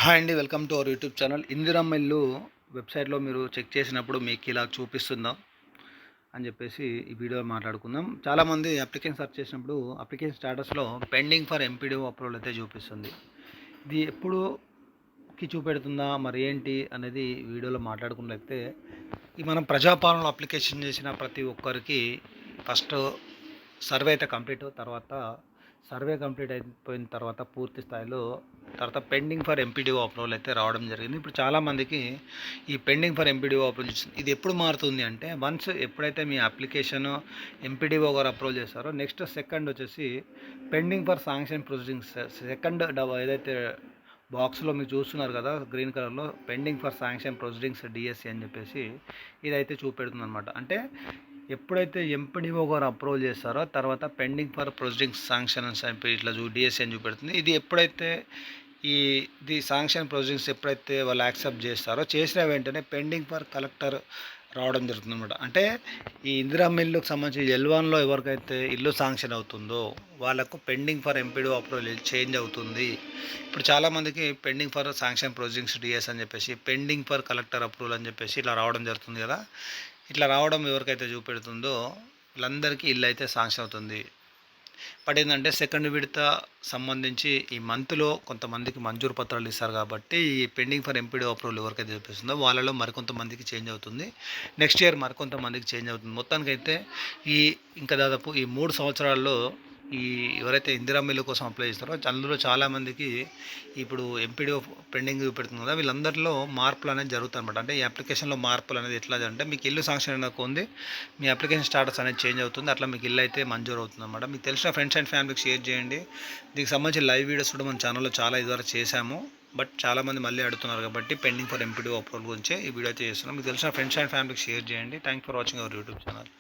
Hi అండి, welcome to our YouTube channel. Indiramma ఇల్లు వెబ్సైట్లో మీరు చెక్ చేసినప్పుడు మీకు ఇలా చూపిస్తుందా అని చెప్పేసి ఈ వీడియో మాట్లాడుకుందాం. చాలామంది అప్లికేషన్ సెర్చ్ చేసినప్పుడు అప్లికేషన్ స్టాటస్లో పెండింగ్ ఫర్ ఎంపీడీఓ అప్రూవల్ అయితే చూపిస్తుంది. ఇది ఎప్పుడుకి చూపెడుతుందా, మరి ఏంటి అనేది వీడియోలో మాట్లాడుకున్నట్లయితే, ఈ మనం ప్రజాపాలనలో అప్లికేషన్ చేసిన ప్రతి ఒక్కరికి ఫస్ట్ సర్వే అయితే కంప్లీట్, తర్వాత సర్వే కంప్లీట్ అయిపోయిన తర్వాత పూర్తి స్థాయిలో తర్వాత పెండింగ్ ఫర్ ఎంపీడీఓ అప్రూవల్ అయితే రావడం జరిగింది. ఇప్పుడు చాలామందికి ఈ పెండింగ్ ఫర్ ఎంపీడీఓ అప్రూవల్ ఇది ఎప్పుడు మారుతుంది అంటే, వన్స్ ఎప్పుడైతే మీ అప్లికేషన్ ఎంపీడీఓ గారు అప్రూవల్ చేస్తారో నెక్స్ట్ సెకండ్ వచ్చేసి pending for sanction proceedings second ఏదైతే బాక్స్లో మీరు చూస్తున్నారు కదా గ్రీన్ కలర్లో, pending for sanction proceedings DSC అని చెప్పేసి ఇదైతే చూపెడుతుంది అనమాట. అంటే ఎప్పుడైతే ఎంపీడీఓ గారు అప్రూవల్ చేస్తారో తర్వాత పెండింగ్ ఫర్ ప్రొసీడింగ్స్ శాంక్షన్ అని చెప్పి ఇట్లా డిఎస్సి అని చూపెడుతుంది. ఇది ఎప్పుడైతే ఇది శాంక్షన్ ప్రొసీడింగ్స్ ఎప్పుడైతే వాళ్ళు యాక్సెప్ట్ చేస్తారో చేసిన వెంటనే పెండింగ్ ఫర్ కలెక్టర్ రావడం జరుగుతుంది అనమాట. అంటే ఈ ఇందిరమ్మ ఇల్లుకు సంబంధించి L1లో ఎవరికైతే ఇల్లు శాంక్షన్ అవుతుందో వాళ్ళకు pending for MPDO approval change అవుతుంది. ఇప్పుడు చాలామందికి pending for sanction proceedings DS అని చెప్పేసి పెండింగ్ ఫర్ కలెక్టర్ అప్రూవల్ అని చెప్పేసి ఇట్లా రావడం జరుగుతుంది కదా. ఇట్లా రావడం ఎవరికైతే చూపెడుతుందో వాళ్ళందరికీ ఇల్లు అయితే శాంక్షన్ అవుతుంది. బట్ ఏంటంటే సెకండ్ విడత సంబంధించి ఈ మంత్లో కొంతమందికి మంజూరు పత్రాలు ఇస్తారు కాబట్టి ఈ పెండింగ్ ఫర్ ఎంపీడీఓ అప్రూవల్ ఎవరికైతే చూపిస్తుందో వాళ్ళలో మరికొంతమందికి చేంజ్ అవుతుంది. నెక్స్ట్ ఇయర్ మరికొంతమందికి చేంజ్ అవుతుంది. మొత్తానికైతే ఇంకా దాదాపు ఈ 3 సంవత్సరాల్లో ఎవరైతే ఇందిరమ్మ ఇల్లు కోసం అప్లై చేస్తారో అందులో చాలామందికి ఇప్పుడు ఎంపీడీఓ పెండింగ్ చూపెడుతుంది కదా, వీళ్ళందరిలో మార్పులు అనేది జరుగుతుంది అనమాట. అంటే ఈ అప్లికేషన్లో మార్పులు అనేది ఎట్లా అంటే, మీకు ఇల్లు శాంక్షన్ అయినాక ఉంది, మీ అప్లికేషన్ స్టాటస్ అనేది చేంజ్ అవుతుంది, అట్లా మీకు ఇల్లు అయితే మంజూరు అవుతుంది అనమాట. మీకు తెలిసిన ఫ్రెండ్స్ అండ్ ఫ్యామిలీకి షేర్ చేయండి. దీనికి సంబంధించి లైవ్ వీడియోస్ కూడా మన ఛానల్లో చాలా ఇదివరకు చేశాము. బట్ చాలామంది మళ్ళీ అడుగుతున్నారు కాబట్టి పెండింగ్ ఫర్ ఎంపీడీఓ అప్రూవల్ గురించి ఈ వీడియో అయితే చేస్తున్నాం. మీకు తెలిసిన ఫ్రెండ్స్ అండ్ ఫ్యామిలీకి షేర్ చేయండి. Thank for watching our YouTube channel.